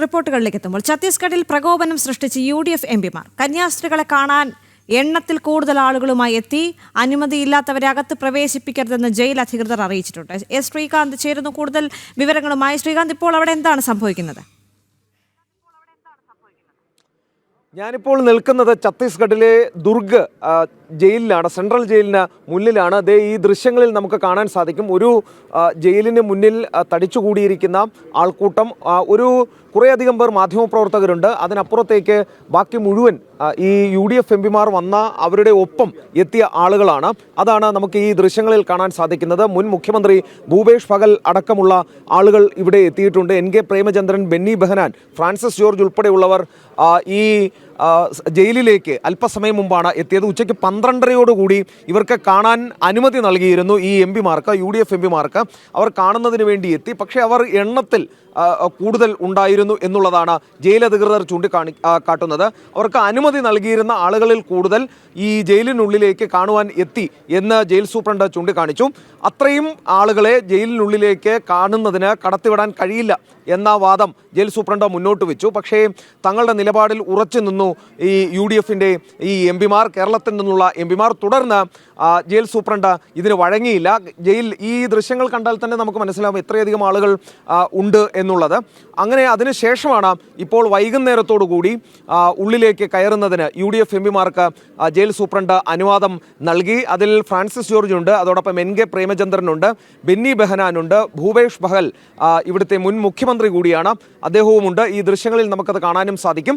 റിപ്പോർട്ടുകളിലേക്ക് എത്തുമ്പോൾ ഛത്തീസ്ഗഡിൽ പ്രകോപനം സൃഷ്ടിച്ച് UDF എംപിമാർ കന്യാസ്ത്രീകളെ കാണാൻ എണ്ണത്തിൽ കൂടുതൽ ആളുകളുമായി എത്തി. അനുമതിയില്ലാത്തവരെ അകത്ത് പ്രവേശിപ്പിക്കരുതെന്ന് ജയിൽ അധികൃതർ അറിയിച്ചിട്ടുണ്ട്. എസ് ശ്രീകാന്ത് ചേരുന്നു കൂടുതൽ വിവരങ്ങളുമായി. ശ്രീകാന്ത്, ഇപ്പോൾ അവിടെ എന്താണ് സംഭവിക്കുന്നത്? ഞാനിപ്പോൾ നിൽക്കുന്നത് ഛത്തീസ്ഗഡിലെ ദുർഗ് ജയിലിലാണ്, സെൻട്രൽ ജയിലിന് മുന്നിലാണ്. ഈ ദൃശ്യങ്ങളിൽ നമുക്ക് കാണാൻ സാധിക്കും. ഒരു ജയിലിന് മുന്നിൽ തടിച്ചുകൂടിയിരിക്കുന്ന ആൾക്കൂട്ടം, കുറേയധികം പേർ മാധ്യമപ്രവർത്തകരുണ്ട്. അതിനപ്പുറത്തേക്ക് ബാക്കി മുഴുവൻ ഈ UDF എംപിമാർ വന്ന അവരുടെ ഒപ്പം എത്തിയ ആളുകളാണ്. അതാണ് നമുക്ക് ഈ ദൃശ്യങ്ങളിൽ കാണാൻ സാധിക്കുന്നത്. മുൻ മുഖ്യമന്ത്രി ഭൂപേഷ് ബഘൽ അടക്കമുള്ള ആളുകൾ ഇവിടെ എത്തിയിട്ടുണ്ട്. NK Premachandran, Benny Behanan, Francis George ഉൾപ്പെടെയുള്ളവർ ഈ ജയിലിലേക്ക് അല്പസമയം മുമ്പാണ് എത്തിയത്. ഉച്ചയ്ക്ക് 12:30യോടുകൂടി ഇവർക്ക് കാണാൻ അനുമതി നൽകിയിരുന്നു ഈ എംപിമാർക്ക്, UDF എംപിമാർക്ക്. അവർ കാണുന്നതിന് വേണ്ടി എത്തി. പക്ഷേ അവർ എണ്ണത്തിൽ കൂടുതൽ ഉണ്ടായിരുന്നു എന്നുള്ളതാണ് ജയിലധികൃതർ കാട്ടുന്നത്. അവർക്ക് അനുമതി നൽകിയിരുന്ന ആളുകളിൽ കൂടുതൽ ഈ ജയിലിനുള്ളിലേക്ക് കാണുവാൻ എത്തി എന്ന് ജയിൽ സൂപ്രണ്ട് ചൂണ്ടിക്കാണിച്ചു. അത്രയും ആളുകളെ ജയിലിനുള്ളിലേക്ക് കാണുന്നതിന് കടത്തിവിടാൻ കഴിയില്ല എന്ന വാദം ജയിൽ സൂപ്രണ്ട് മുന്നോട്ട് വെച്ചു. പക്ഷേ തങ്ങളുടെ നിലപാടിൽ ഉറച്ചു നിന്നു ഈ UDFിൻ്റെ ഈ എംപിമാർ, കേരളത്തിൽ നിന്നുള്ള എംപിമാർ. തുടർന്ന് ജയിൽ സൂപ്രണ്ട് ഇതിന് വഴങ്ങിയില്ല. ഈ ദൃശ്യങ്ങൾ കണ്ടാൽ തന്നെ നമുക്ക് മനസ്സിലാവും എത്രയധികം ആളുകൾ ഉണ്ട് എന്നുള്ളത്. അങ്ങനെ അതിനുശേഷമാണ് ഇപ്പോൾ വൈകുന്നേരത്തോടു കൂടി ഉള്ളിലേക്ക് കയറുന്നതിന് UDF എംപിമാർക്ക് ജയിൽ സൂപ്രണ്ട് അനുവാദം നൽകി. അതിൽ ഫ്രാൻസിസ് ജോർജ് ഉണ്ട്, അതോടൊപ്പം NK പ്രേമചന്ദ്രനുണ്ട്, ബെന്നി ബെഹനാനുണ്ട്, ഭൂപേഷ് ബഘൽ ഇവിടുത്തെ മുൻ മുഖ്യമന്ത്രി കൂടിയാണ്, അദ്ദേഹവുമുണ്ട്. ഈ ദൃശ്യങ്ങളിൽ നമുക്കത് കാണാനും സാധിക്കും.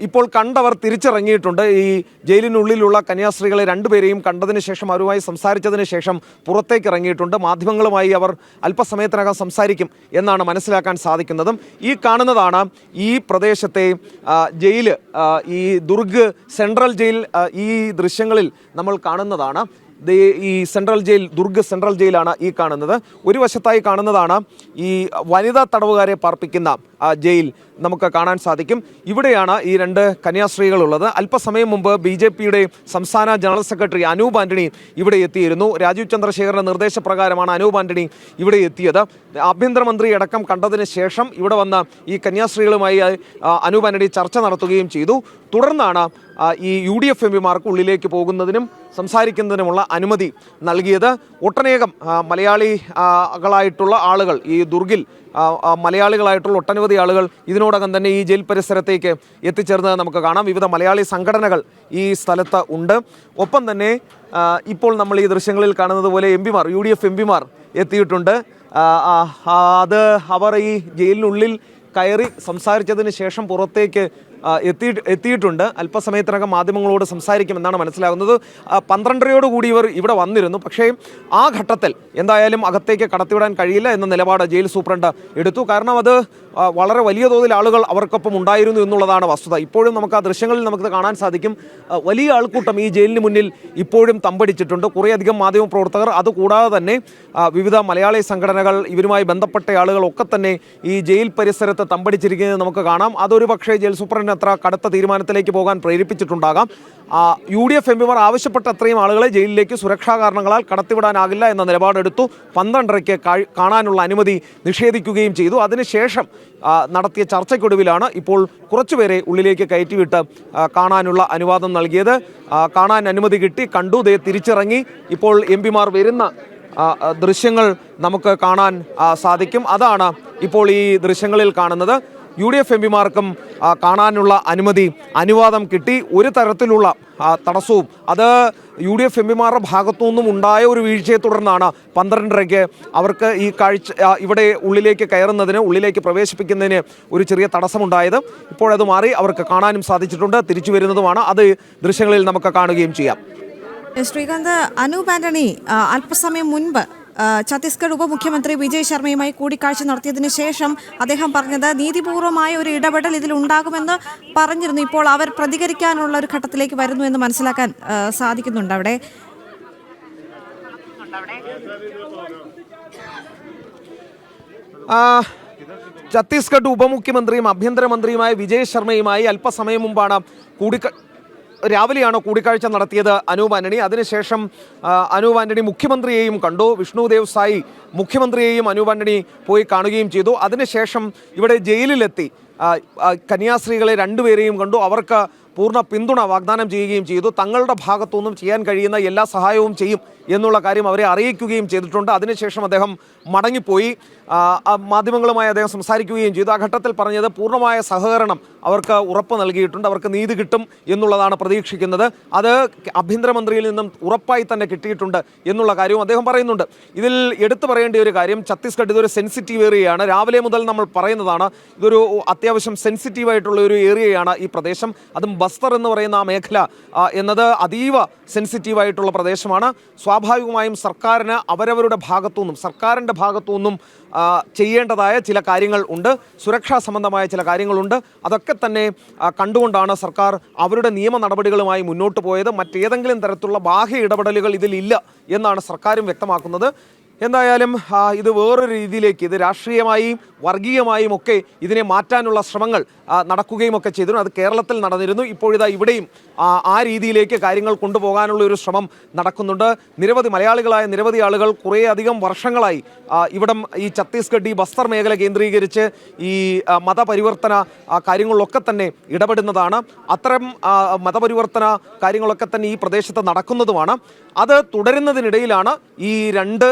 ഇപ്പോൾ കണ്ടവർ തിരിച്ചിറങ്ങിയിട്ടുണ്ട്. ഈ ജയിലിനുള്ളിലുള്ള കന്യാസ്ത്രീകളെ രണ്ടുപേരെയും കണ്ടതിന് ശേഷം, അവരുമായി സംസാരിച്ചതിന് ശേഷം പുറത്തേക്ക് ഇറങ്ങിയിട്ടുണ്ട്. മാധ്യമങ്ങളുമായി അവർ അല്പസമയത്തിനകം സംസാരിക്കും എന്നാണ് മനസ്സിലാക്കാൻ സാധിക്കുന്നതും. ഈ കാണുന്നതാണ് ഈ പ്രദേശത്തെ ജയില്, ഈ ദുർഗ് സെൻട്രൽ ജയിൽ. ഈ ദൃശ്യങ്ങളിൽ നമ്മൾ കാണുന്നതാണ് ഈ സെൻട്രൽ ജയിൽ, ദുർഗ് സെൻട്രൽ ജയിലാണ് ഈ കാണുന്നത്. ഒരു വശത്തായി കാണുന്നതാണ് ഈ വനിതാ തടവുകാരെ പാർപ്പിക്കുന്ന ജയിൽ നമുക്ക് കാണാൻ സാധിക്കും. ഇവിടെയാണ് ഈ രണ്ട് കന്യാസ്ത്രീകളുള്ളത്. അല്പസമയം മുമ്പ് BJPയുടെ സംസ്ഥാന ജനറൽ സെക്രട്ടറി അനൂപ് ആന്റണി ഇവിടെ എത്തിയിരുന്നു. രാജീവ് ചന്ദ്രശേഖറിന്റെ നിർദ്ദേശപ്രകാരമാണ് അനൂപ് ആന്റണി ഇവിടെ എത്തിയത്. ആഭ്യന്തരമന്ത്രി അടക്കം കണ്ടതിന് ശേഷം ഇവിടെ വന്ന് ഈ കന്യാസ്ത്രീകളുമായി അനൂപ് ആന്റണി ചർച്ച നടത്തുകയും ചെയ്തു. തുടർന്നാണ് ഈ UDF എംപിമാർക്ക് ഉള്ളിലേക്ക് പോകുന്നതിനും സംസാരിക്കുന്നതിനുമുള്ള അനുമതി നൽകിയത്. ഒട്ടനേകം മലയാളികളായിട്ടുള്ള ആളുകൾ, ഈ ദുർഗിൽ മലയാളികളായിട്ടുള്ള ഒട്ടനവധി ആളുകൾ ഇതിനോടകം തന്നെ ഈ ജയിൽ പരിസരത്തേക്ക് എത്തിച്ചേർന്നത് നമുക്ക് കാണാം. വിവിധ മലയാളി സംഘടനകൾ ഈ സ്ഥലത്ത് ഉണ്ട്. ഒപ്പം തന്നെ ഇപ്പോൾ നമ്മൾ ഈ ദൃശ്യങ്ങളിൽ കാണുന്നത് പോലെ എംപിമാർ, UDF എംപിമാർ എത്തിയിട്ടുണ്ട്. അവർ ഈ ജയിലിനുള്ളിൽ കയറി സംസാരിച്ചതിന് ശേഷം പുറത്തേക്ക് എത്തിയിട്ടുണ്ട്. അല്പസമയത്തിനകം മാധ്യമങ്ങളോട് സംസാരിക്കുമെന്നാണ് മനസ്സിലാകുന്നത്. 12:30യോടുകൂടി ഇവർ ഇവിടെ വന്നിരുന്നു. പക്ഷേ ആ ഘട്ടത്തിൽ എന്തായാലും അകത്തേക്ക് കടത്തിവിടാൻ കഴിയില്ല എന്ന നിലപാട് ജയിൽ സൂപ്രണ്ട് എടുത്തു. കാരണം അത് വളരെ വലിയ തോതിൽ ആളുകൾ അവർക്കൊപ്പം ഉണ്ടായിരുന്നു എന്നുള്ളതാണ് വസ്തുത. ഇപ്പോഴും നമുക്ക് ആ ദൃശ്യങ്ങളിൽ നമുക്ക് കാണാൻ സാധിക്കും. വലിയ ആൾക്കൂട്ടം ഈ ജയിലിന് മുന്നിൽ ഇപ്പോഴും തമ്പടിച്ചിട്ടുണ്ട്. കുറേയധികം മാധ്യമപ്രവർത്തകർ, അതുകൂടാതെ തന്നെ വിവിധ മലയാളി സംഘടനകൾ, ഇവരുമായി ബന്ധപ്പെട്ട ആളുകളൊക്കെ തന്നെ ഈ ജയിൽ പരിസരത്ത് തമ്പടിച്ചിരിക്കുന്നത് നമുക്ക് കാണാം. അതൊരു പക്ഷേ ജയിൽ സൂപ്രണ്ട് അത്ര കടുത്ത തീരുമാനത്തിലേക്ക് പോകാൻ പ്രേരിപ്പിച്ചിട്ടുണ്ടാകാം. UDF എംപിമാർ ആവശ്യപ്പെട്ട അത്രയും ആളുകളെ ജയിലിലേക്ക് സുരക്ഷാ കാരണങ്ങളാൽ കടത്തിവിടാനാകില്ല എന്ന നിലപാടെടുത്തു. 12:30 കാണാനുള്ള അനുമതി നിഷേധിക്കുകയും ചെയ്തു. അതിനുശേഷം നടത്തിയ ചർച്ചയ്ക്കൊടുവിലാണ് ഇപ്പോൾ കുറച്ചുപേരെ ഉള്ളിലേക്ക് കയറ്റിവിട്ട് കാണാനുള്ള അനുവാദം നൽകിയത്. കാണാൻ അനുമതി കിട്ടി, കണ്ടു, തിരിച്ചിറങ്ങി. ഇപ്പോൾ എംപിമാർ വരുന്ന ദൃശ്യങ്ങൾ നമുക്ക് കാണാൻ സാധിക്കും. അതാണ് ഇപ്പോൾ ഈ ദൃശ്യങ്ങളിൽ കാണുന്നത്. UDF എംപിമാർക്കും കാണാനുള്ള അനുവാദം കിട്ടി. ഒരു തരത്തിലുള്ള തടസ്സവും അത് UDF എംപിമാരുടെ ഭാഗത്തു നിന്നും ഉണ്ടായ ഒരു വീഴ്ചയെ തുടർന്നാണ് 12:30 അവർക്ക് ഈ ഇവിടെ ഉള്ളിലേക്ക് കയറുന്നതിന്, ഉള്ളിലേക്ക് പ്രവേശിപ്പിക്കുന്നതിന് ഒരു ചെറിയ തടസ്സമുണ്ടായത്. ഇപ്പോഴത് മാറി അവർക്ക് കാണാനും സാധിച്ചിട്ടുണ്ട്. തിരിച്ചു വരുന്നതുമാണ്. അത് ദൃശ്യങ്ങളിൽ നമുക്ക് കാണുകയും ചെയ്യാം. ശ്രീകാന്ത്, അനൂപ് ആന്റണി അല്പസമയം മുൻപ് ഛത്തീസ്ഗഡ് ഉപമുഖ്യമന്ത്രി വിജയ് ശർമ്മയുമായി കൂടിക്കാഴ്ച നടത്തിയതിന് ശേഷം അദ്ദേഹം പറഞ്ഞത് നീതിപൂർവമായ ഒരു ഇടപെടൽ ഇതിലുണ്ടാകുമെന്ന് പറഞ്ഞിരുന്നു. ഇപ്പോൾ അവർ പ്രതികരിക്കാനുള്ള ഒരു ഘട്ടത്തിലേക്ക് വരുന്നു എന്ന് മനസ്സിലാക്കാൻ സാധിക്കുന്നുണ്ട്. അവിടെ ഛത്തീസ്ഗഡ് ഉപമുഖ്യമന്ത്രിയും ആഭ്യന്തരമന്ത്രിയുമായ വിജയ് ശർമ്മയുമായി അല്പസമയം മുമ്പാണ് രാവിലെയാണ് കൂടിക്കാഴ്ച നടത്തിയത് അനൂപ് ആന്റണി. അതിനുശേഷം അനൂപ് ആന്റണി മുഖ്യമന്ത്രിയെയും കണ്ടു. വിഷ്ണുദേവ് സായി മുഖ്യമന്ത്രിയെയും അനൂപ് ആന്റണി പോയി കാണുകയും ചെയ്തു. അതിനുശേഷം ഇവിടെ ജയിലിലെത്തി കന്യാസ്ത്രീകളെ രണ്ടുപേരെയും കണ്ടു. അവർക്ക് പൂർണ്ണ പിന്തുണ വാഗ്ദാനം ചെയ്യുകയും ചെയ്തു. തങ്ങളുടെ ഭാഗത്തുനിന്നും ചെയ്യാൻ കഴിയുന്ന എല്ലാ സഹായവും ചെയ്യും എന്നുള്ള കാര്യം അവരെ അറിയിക്കുകയും ചെയ്തിട്ടുണ്ട്. അതിനുശേഷം അദ്ദേഹം മടങ്ങിപ്പോയി. മാധ്യമങ്ങളുമായി അദ്ദേഹം സംസാരിക്കുകയും ചെയ്തു. ആ ഘട്ടത്തിൽ പറഞ്ഞത് പൂർണ്ണമായ സഹകരണം അവർക്ക് ഉറപ്പ് നൽകിയിട്ടുണ്ട്, അവർക്ക് നീതി കിട്ടും എന്നുള്ളതാണ് പ്രതീക്ഷിക്കുന്നത്. അത് ആഭ്യന്തരമന്ത്രിയിൽ നിന്നും ഉറപ്പായി തന്നെ കിട്ടിയിട്ടുണ്ട് എന്നുള്ള കാര്യവും അദ്ദേഹം പറയുന്നുണ്ട്. ഇതിൽ എടുത്തു പറയേണ്ട ഒരു കാര്യം, ഛത്തീസ്ഗഡ് ഇതൊരു സെൻസിറ്റീവ് ഏരിയയാണ്. രാവിലെ മുതൽ നമ്മൾ പറയുന്നതാണ്, ഇതൊരു അത്യാവശ്യം സെൻസിറ്റീവായിട്ടുള്ള ഒരു ഏരിയയാണ് ഈ പ്രദേശം. അതും ബസ്തർ എന്ന് പറയുന്ന ആ മേഖല എന്നത് അതീവ സെൻസിറ്റീവായിട്ടുള്ള പ്രദേശമാണ്. സ്വാഭാവികമായും സർക്കാരിന് അവരവരുടെ ഭാഗത്തുനിന്നും സർക്കാരിൻ്റെ ഭാഗത്തുനിന്നും ചെയ്യേണ്ടതായ ചില കാര്യങ്ങൾ ഉണ്ട്, സുരക്ഷാ സംബന്ധമായ ചില കാര്യങ്ങളുണ്ട്. അതൊക്കെ തന്നെ കണ്ടുകൊണ്ടാണ് സർക്കാർ അവരുടെ നിയമ നടപടികളുമായി മുന്നോട്ട് പോയത്. മറ്റേതെങ്കിലും തരത്തിലുള്ള ബാഹ്യ ഇടപെടലുകൾ ഇതിലില്ല എന്നാണ് സർക്കാരും വ്യക്തമാക്കുന്നത്. എന്തായാലും ഇത് വേറൊരു രീതിയിലേക്ക്, ഇത് രാഷ്ട്രീയമായും വർഗീയമായും ഒക്കെ ഇതിനെ മാറ്റാനുള്ള ശ്രമങ്ങൾ നടക്കുകയും ഒക്കെ ചെയ്തിരുന്നു. അത് കേരളത്തിൽ നടന്നിരുന്നു. ഇപ്പോഴിതാ ഇവിടെയും ആ രീതിയിലേക്ക് കാര്യങ്ങൾ കൊണ്ടുപോകാനുള്ള ഒരു ശ്രമം നടക്കുന്നുണ്ട്. മലയാളികളായ നിരവധി ആളുകൾ കുറേയധികം വർഷങ്ങളായി ഇവിടം ഈ ഛത്തീസ്ഗഡ് ഈ ബസ്തർ മേഖല കേന്ദ്രീകരിച്ച് ഈ മതപരിവർത്തന കാര്യങ്ങളിലൊക്കെ തന്നെ ഇടപെടുന്നതാണ്. അത്തരം മതപരിവർത്തന കാര്യങ്ങളൊക്കെ തന്നെ ഈ പ്രദേശത്ത് നടക്കുന്നതുമാണ്. അത് തുടരുന്നതിനിടയിലാണ് ഈ രണ്ട്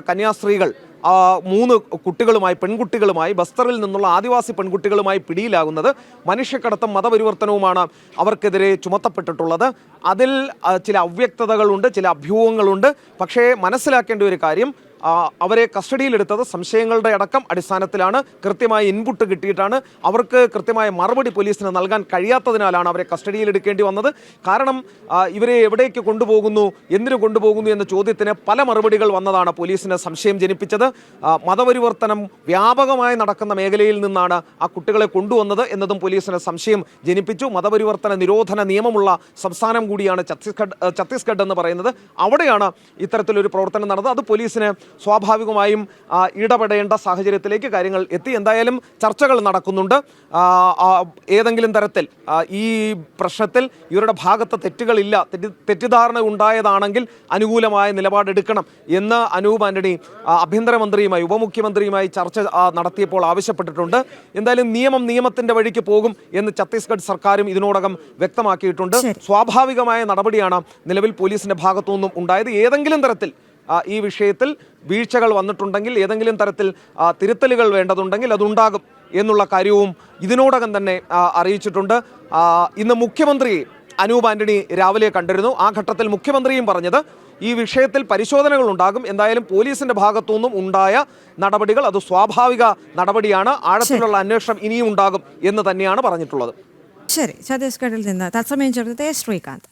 കന്യാസ്ത്രീകൾ 3 പെൺകുട്ടികളുമായി ബസ്തറിൽ നിന്നുള്ള ആദിവാസി പെൺകുട്ടികളുമായി പിടിയിലാകുന്നത്. മനുഷ്യക്കടത്തും മതപരിവർത്തനവുമാണ് അവർക്കെതിരെ ചുമത്തപ്പെട്ടിട്ടുള്ളത്. അതിൽ ചില അവ്യക്തതകളുണ്ട്, ചില അഭ്യൂഹങ്ങളുണ്ട്. പക്ഷേ മനസ്സിലാക്കേണ്ട ഒരു കാര്യം, അവരെ കസ്റ്റഡിയിലെടുത്തത് സംശയങ്ങളുടെ അടക്കം അടിസ്ഥാനത്തിലാണ്. കൃത്യമായ ഇൻപുട്ട് കിട്ടിയിട്ടാണ്. അവർക്ക് കൃത്യമായ മറുപടി പോലീസിന് നൽകാൻ കഴിയാത്തതിനാലാണ് അവരെ കസ്റ്റഡിയിലെടുക്കേണ്ടി വന്നത്. കാരണം ഇവരെ എവിടേക്ക് കൊണ്ടുപോകുന്നു, എന്തിനു കൊണ്ടുപോകുന്നു എന്ന ചോദ്യത്തിന് പല മറുപടികൾ വന്നതാണ് പോലീസിന് സംശയം ജനിപ്പിച്ചത്. മതപരിവർത്തനം വ്യാപകമായി നടക്കുന്ന മേഖലയിൽ നിന്നാണ് ആ കുട്ടികളെ കൊണ്ടുവന്നത് എന്നതും പോലീസിന് സംശയം ജനിപ്പിച്ചു. മതപരിവർത്തന നിരോധന നിയമമുള്ള സംസ്ഥാനം കൂടിയാണ് ഛത്തീസ്ഗഡ് എന്ന് പറയുന്നത്. അവിടെയാണ് ഇത്തരത്തിലൊരു പ്രവർത്തനം നടന്നത്. അത് പോലീസിന് സ്വാഭാവികമായും ഇടപെടേണ്ട സാഹചര്യത്തിലേക്ക് കാര്യങ്ങൾ എത്തി. എന്തായാലും ചർച്ചകൾ നടക്കുന്നുണ്ട്. ഏതെങ്കിലും തരത്തിൽ ഈ പ്രശ്നത്തിൽ ഇവരുടെ ഭാഗത്ത് തെറ്റുകളില്ല, തെറ്റിദ്ധാരണ ഉണ്ടായതാണെങ്കിൽ അനുകൂലമായ നിലപാടെടുക്കണം എന്ന് അനൂപ് ആന്റണി ആഭ്യന്തരമന്ത്രിയുമായി ഉപമുഖ്യമന്ത്രിയുമായി ചർച്ച നടത്തിയപ്പോൾ ആവശ്യപ്പെട്ടിട്ടുണ്ട്. എന്തായാലും നിയമത്തിന്റെ വഴിക്ക് പോകും എന്ന് ഛത്തീസ്ഗഡ് സർക്കാരും ഇതിനോടകം വ്യക്തമാക്കിയിട്ടുണ്ട്. സ്വാഭാവികമായ നടപടിയാണ് നിലവിൽ പോലീസിന്റെ ഭാഗത്തു നിന്നും ഉണ്ടായത്. ഏതെങ്കിലും തരത്തിൽ ഈ വിഷയത്തിൽ വീഴ്ചകൾ വന്നിട്ടുണ്ടെങ്കിൽ, ഏതെങ്കിലും തരത്തിൽ തിരുത്തലുകൾ വേണ്ടതുണ്ടെങ്കിൽ അതുണ്ടാകും എന്നുള്ള കാര്യവും ഇതിനോടകം തന്നെ അറിയിച്ചിട്ടുണ്ട്. ഇന്ന് മുഖ്യമന്ത്രിയെ അനൂപ് ആന്റണി രാവിലെ കണ്ടിരുന്നു. ആ ഘട്ടത്തിൽ മുഖ്യമന്ത്രിയും പറഞ്ഞത് ഈ വിഷയത്തിൽ പരിശോധനകൾ ഉണ്ടാകും. എന്തായാലും പോലീസിന്റെ ഭാഗത്തു നിന്നും ഉണ്ടായ നടപടികൾ അത് സ്വാഭാവിക നടപടിയാണ്, ആഴത്തിലുള്ള അന്വേഷണം ഇനിയും ഉണ്ടാകും എന്ന് തന്നെയാണ് പറഞ്ഞിട്ടുള്ളത്. ശരി, ഛത്തീസ്ഗഡിൽ നിന്ന് തത്സമയം ചേർന്നത് ശ്രീകാന്ത്.